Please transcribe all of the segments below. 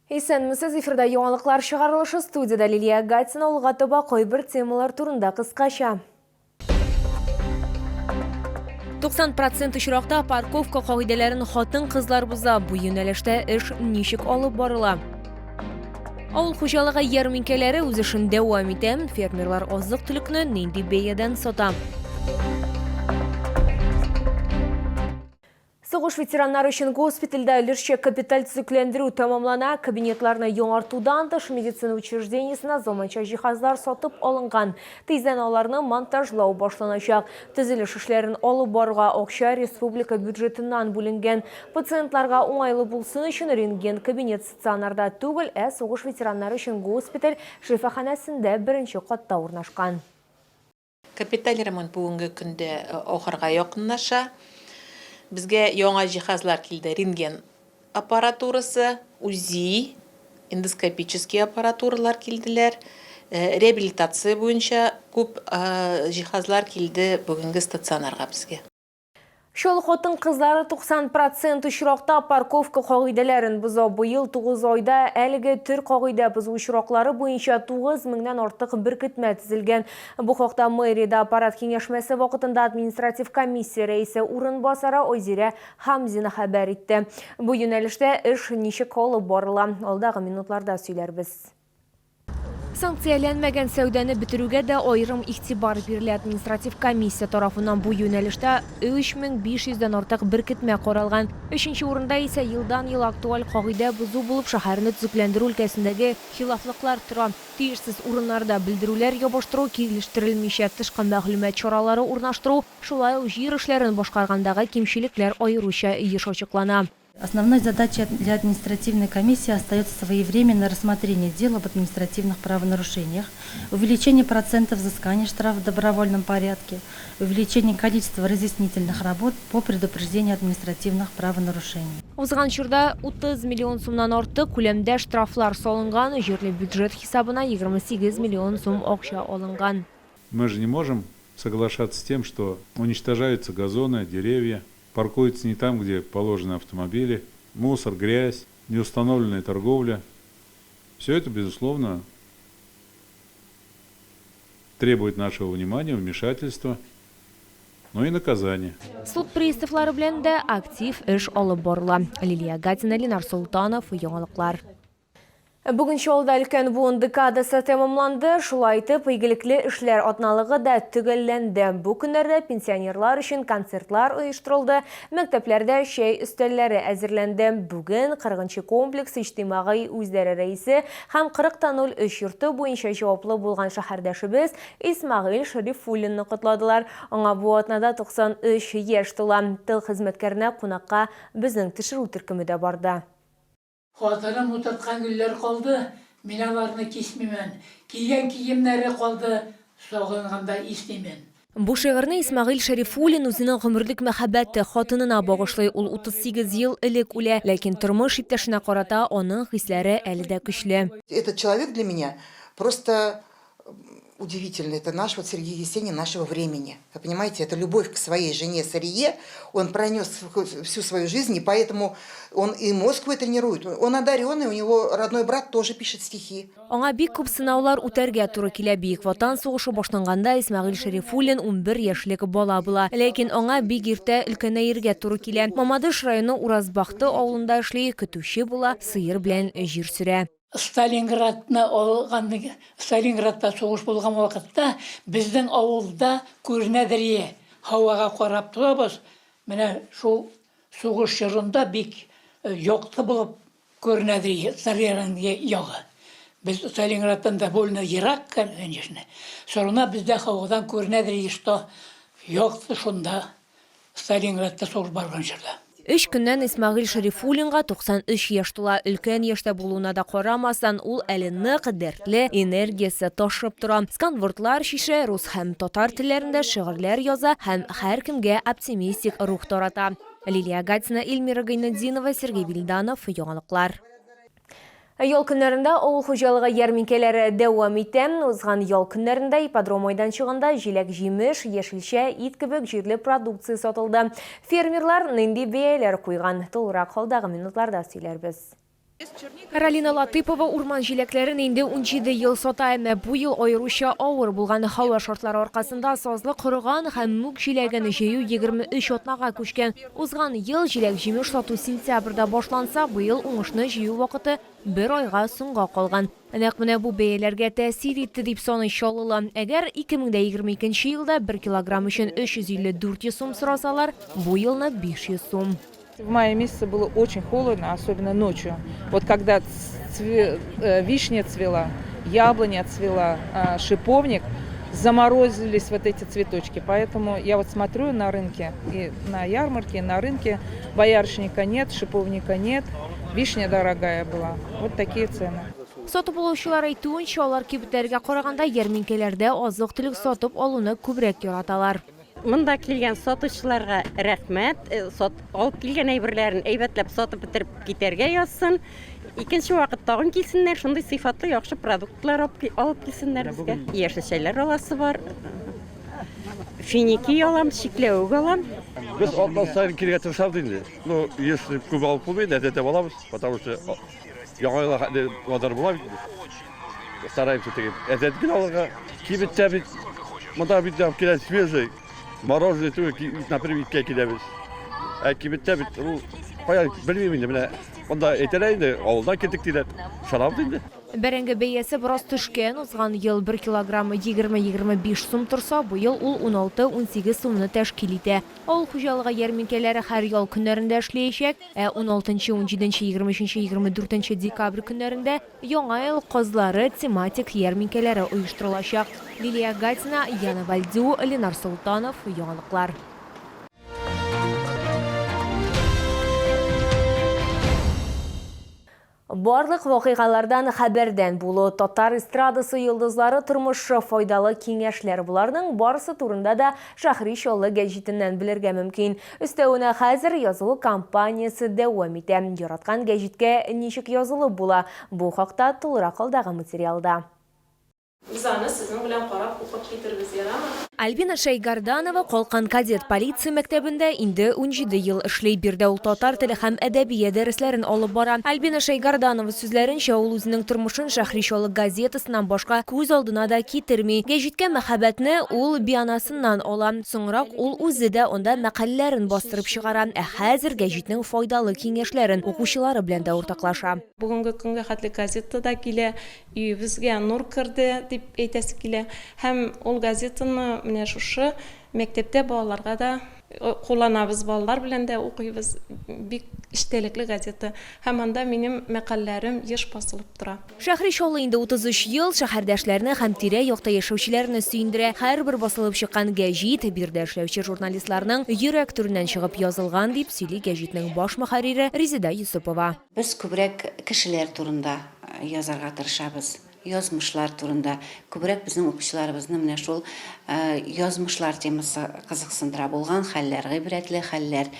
Исәнмесез, эфирда яңалыклар чыгарылышы, студияда Лилия Гатина улга таба кайбер темалар турында кыскача. 90% очракта парковка кагыйдәләрен хатын-кызлар буза. Бу юнәлештә эш ничек алып барыла? Авыл хуҗалыгы ярминкәләре үз эшен дәвам итә. Фермерлар азык-төлекне нинди бәядән сата? Соғыш ветераннары өчен госпитальдә өлешчә капиталь төзекләндерү тамамлана. Кабинетларны яңартудан тыш медицина учреждениесенә заманча җиһазлар сатып алынган. Тиздән аларны монтажлау башланачак. Төзелеш эшләрен алып баруга акча республика бюджетыннан бүленгән. Пациентларга уңайлы булсын өчен рентген кабинет стационарда түгел, соғыш ветераннары өчен госпиталь шифаханәсендә беренче катта урнашкан. Капиталь ремонт бүгенге көндә ахырга якынлаша. Безгә яңа җиһазлар килде. Рентген аппаратурасы, УЗИ, эндоскопический аппаратуралар килделәр. Реабилитация буенча күп җиһазлар килде бүгенге стационарга безгә. Шул хатын-кызлары 90% очракта парковка кагыйдәләрен боза. Быел 9 айда әлеге төр кагыйдә бозу очраклары буенча 9 меңнән артык беркетмә төзелгән. Бу хакта мэриядә аппарат киңәшмәсе вакытында административ комиссия рәисе урынбасары Айзирә Хамзина хәбәр итте. Бу юнәлештә эш ничек алып барыла? Алдагы минутларда сөйләрбез. Санкцияләнмәгән сәүдәне бетерүгә дә аерым игътибар бирелә. Административ комиссия тарафыннан бу юнәлештә 3500-дән артык беркетмә каралган. 3нче урында исә елдан-ел актуаль кагыйдә бозу булып шәһәрне төзекләндерү өлкәсендәге хилафлыклар тора. Тиешсез урыннарда белдерүләр ябыштыру, килештерелмичә тышкы мәгълүмат чаралары урнаштыру, шулай ук җир эшләрен башкаргандагы кимчелекләр аеруча еш ачыклана. Основной задачей для административной комиссии остается своевременное рассмотрение дел об административных правонарушениях, увеличение процентов взыскания штрафов в добровольном порядке, увеличение количества разъяснительных работ по предупреждению административных правонарушений. Узган чорда 30 миллион сумнан артык күләмдә штрафлар салынган, җирле бюджет хисабына 28 миллион сум акча алынган. Мы же не можем соглашаться с тем, что уничтожаются газоны, деревья, паркуются не там, где положены автомобили, мусор, грязь, неустановленная торговля. Все это, безусловно, требует нашего внимания, вмешательства, но и наказания. Суд приставлары белән дә актив эш алып барыла. Лилия Гатина, Ленар Султанов, яңалыклар. Бүген шулда өлкән буын декадасы тәмамланды. Шулай итеп, игелекле эшләр атналыгы да төгәлләнде. Бу көннәрдә пенсионерлар өчен концертлар оештырылды, мәктәпләрдә чәй өстәлләре әзерләнде. Бүген 40-нчы комплекс иҗтимагый үзләре рәисе һәм 40-03 йорты буенча җаваплы булган шәһәрдәшебез Исмагыйль Шәрифуллинны кутладылар. Аңа бу атнада 93 яшь тула. Тыл хезмәткәренә кунакка безнең төшерү төркеме дә барды. Хатырым утырткан гүлләр калды, мин аларны кисмимен. Кигән киемнәре калды, сагынганда иснимен. Бу шигырьне Исмагыйль Шәрифуллин үзенең гомерлек мәхәббәте хатынына багышлый. Ул 38 ел элек үлә, ләкин тормыш иптәшенә карата аның хисләре әле дә көчле. Этот человек для меня просто удивительный. Это наш Сергей Есенин нашего времени. Вы понимаете, это любовь к своей жене Сарие. Он пронес всю свою жизнь, и поэтому он и мозг свой тренирует. Он одаренный, у него родной брат тоже пишет стихи. Аңа бик күп сынаулар үтәргә туры килә. Бөек Ватан сугышы башланганда Исмагыйль Шәрифуллин 11 яшьлек бала була. Ләкин аңа бик иртә өлкәнәергә туры килә. Мамадыш районы Уразбахты авылында эшли, көтүче була, сыер белән җир сөрә. Сталинградта сугыш булган вакытта безнең авылда күрнәдерие һавага карап торабыз. Менә шул сугыш чорында бик якты булып күрнәдерие Сталинградга ягы. Без Сталинградтан да больно ерак, конечно. Сорына бездә һавадан күрнәдерие что якты шунда Сталинградта сугыш барган чорда. 3 көннән Исмагыйль Шәрифуллинга 93 яшь тула. Өлкән яшьтә булуына да карамасан, ул әле нык дәртле, энергиясе ташып тора. Сканвордлар шише, рус һәм татар телләрендә шигырьләр яза һәм һәркемгә оптимистик рух тарата. Лилия Гатина, Эльмира Гайнетдинова, Сергей Вильданов, яңалыклар. Ял көннәрендә авыл хуҗалыгы ярминкәләре дәвам итә. Узган ял көннәрендә ипподром майданчыгында җиләк, җимеш, яшелчә, ит кебек җирле продукция сатылды. Фермерлар нинди бәяләр куйган? Тулырак халдагы минутларда сөйләрбез. Ралина Латыпова урман жилеклерин инде 17 ел сотайм. Бу ел айрыша авыр булган һава шартлары аркасында сазлы кырган һәм мүк җиләген җыю 23 отнага күчкән. Узган ел җиләк җимеш сату сентябрьдә башланса, бу ел уңышны җыю вакыты бер айга соңга калган. Нәкъ менә бу бәяләргә тәэсир итте дип саны чалыла. Әгәр 2022 елда 1 килограмм өчен 354 сум сорасалар, бу елны 500 сум. В мае месяце было очень холодно, особенно ночью. Вот когда вишня цвела, яблоня цвела, шиповник, заморозились вот эти цветочки. Поэтому я вот смотрю на рынке, и на ярмарке, и на рынке боярышника нет, шиповника нет, вишня дорогая была. Вот такие цены. Сатып алучылар әйтүенчә, алар кибетләргә караганда ярминкәләрдә азык-төлек сатып алуны күбрәк яраталар. Мында килгән сатучыларга рәхмәт. Алып килгән әйберләрен әйбәтләп сатып бетереп китәргә язсын. Икенче вакыт тагын килсеннәр, шундый сыйфатлы яхшы продуктлар алып килсеннәр безгә. Яшелчәләр аласы бар. Финики алам, чикләвек алам. Без атна сайын килергә тырышабыз инде. Ну, если күп алып булмый, әдәттә алабыз, потому что яңа елга хәтле вадар була бит. Стараемся теге. Әдәттә алырга кибеттә бит, монда бит килә свежий. Мороженое түгел, например, киләбез. Кибеттә бит, кая белмим инде, менә монда әйтәләр инде, авылдан киттек диләр. Шарап инде. Бәрәңге бәясе бераз төшкән. Узган ел 1 килограммы 20-25 сум торса, бу ел ул 16-18 сумны тәшкил итә. Авыл хуҗалыгы ярминкәләре һәр ял көннәрендә эшләячәк, 16-17-23-24 декабрь көннәрендә яңа ел кызлары тематик ярминкәләре оештырылачак. Лилия Гатина, Яна Вальдю, Ленар Султанов, яңалыклар. Барлык вакыйгалардан хәбәрдән булу татар эстрадасы йолдызлары тормышы файдалы киңәшләр буларның барысы турында да Шәһри Чаллы гәҗитеннән белергә мөмкин. Өстәвенә хәзер язылу кампаниясе дәвам итә. Яраткан гәҗиткә ничек язылып була? Бу хакта тулырак алдагы материалда. Biz аны сезнең белән карап укып китербез, ярамы? Альбина Шайгарданова Калкан кадет полиция мәктәбендә инде 17 ел эшләй. Бирдә ул татар теле һәм әдәбият дәресләрен алып бара. Альбина Шайгарданова сүзләренчә, ул үзенең тормышын Шәһри Чаллы газетасыннан башка күз алдына да китерми. Гәҗиткә мәхәббәтне ул бианасыннан ала. Соңрак ул үзе дә анда мәкаләләрен бастырып чыгара. Хәзер гәҗитнең файдалы киңәшләрен укучылары белән дә уртаклаша. Бүгенге көнгә хәтле газетада килә, өебезгә нур керде дип әйтәсе килә. Һәм ул газетаны менә шушы мәктәптә балаларга да кулланабыз, балалар белән дә укыйбыз. Бик иштәлекле газета. Һәм анда минем мәкаләләрем еш басылып тора. Шәһри Чаллы инде 33 ел шәһәрдәшләрне һәм тирә-якта яшәүчеләрне сөендерә. Һәрбер басылып чыккан гәҗит бирдә эшләүче журналистларның йөрәк түреннән чыгып язылган дип сөйли гәҗитнең баш мөхәррире Резида Юсупова. Без күбрәк кешеләр турында язарга тырышабыз. Язмышлар турында күбрәк безнең укучыларыбызны менә шул язмышлар темасы кызыксындыра, булган хәлләр, гыйбрәтле хәлләр.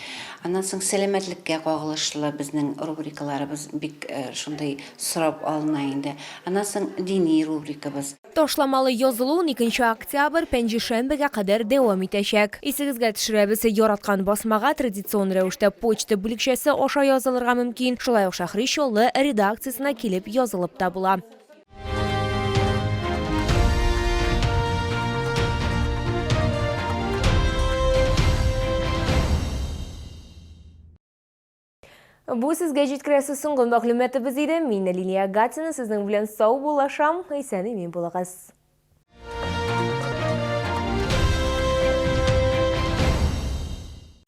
Аннан соң сәламәтлеккә кагылышлы безнең рубрикаларыбыз бик шундый сорап алына инде. Аннан соң дини рубрикабыз. Ташламалы язылу 2 октябрь пәнҗешәмбегә кадәр дәвам итәчәк. Исегезгә төшерәбез, яраткан басмага традицион рәвештә почта бүлекчәсе аша язылырга мөмкин. Шулай ук Шәһри Чаллы редакциясенә килеп язылып та була. Бу сезгә җиткерәсе соңгы мәгълүматыбыз иде. Мин Лилия Гатина, сезнең белән сау булашам. Исән имин булыгыз.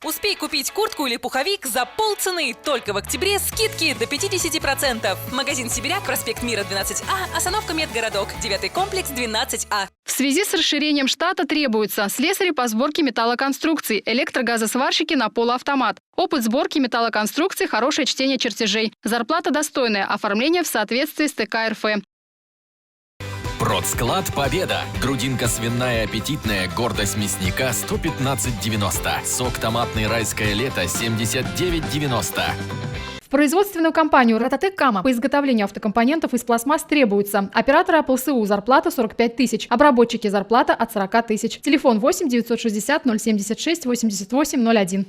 Успей купить куртку или пуховик за полцены. Только в октябре скидки до 50%. Магазин «Сибиряк», проспект Мира, 12А, остановка Медгородок, 9-й комплекс, 12А. В связи с расширением штата требуется слесари по сборке металлоконструкций, электрогазосварщики на полуавтомат. Опыт сборки металлоконструкций, хорошее чтение чертежей. Зарплата достойная, оформление в соответствии с ТК РФ. Продсклад «Победа». Грудинка свиная аппетитная, гордость мясника 115,90. Сок томатный «Райское лето» 79,90. В производственную компанию «Рататек Кама» по изготовлению автокомпонентов из пластмасс требуется: оператора АПЛСУ зарплата 45 тысяч, обработчики зарплата от 40 тысяч. Телефон 8 960 076 88 01.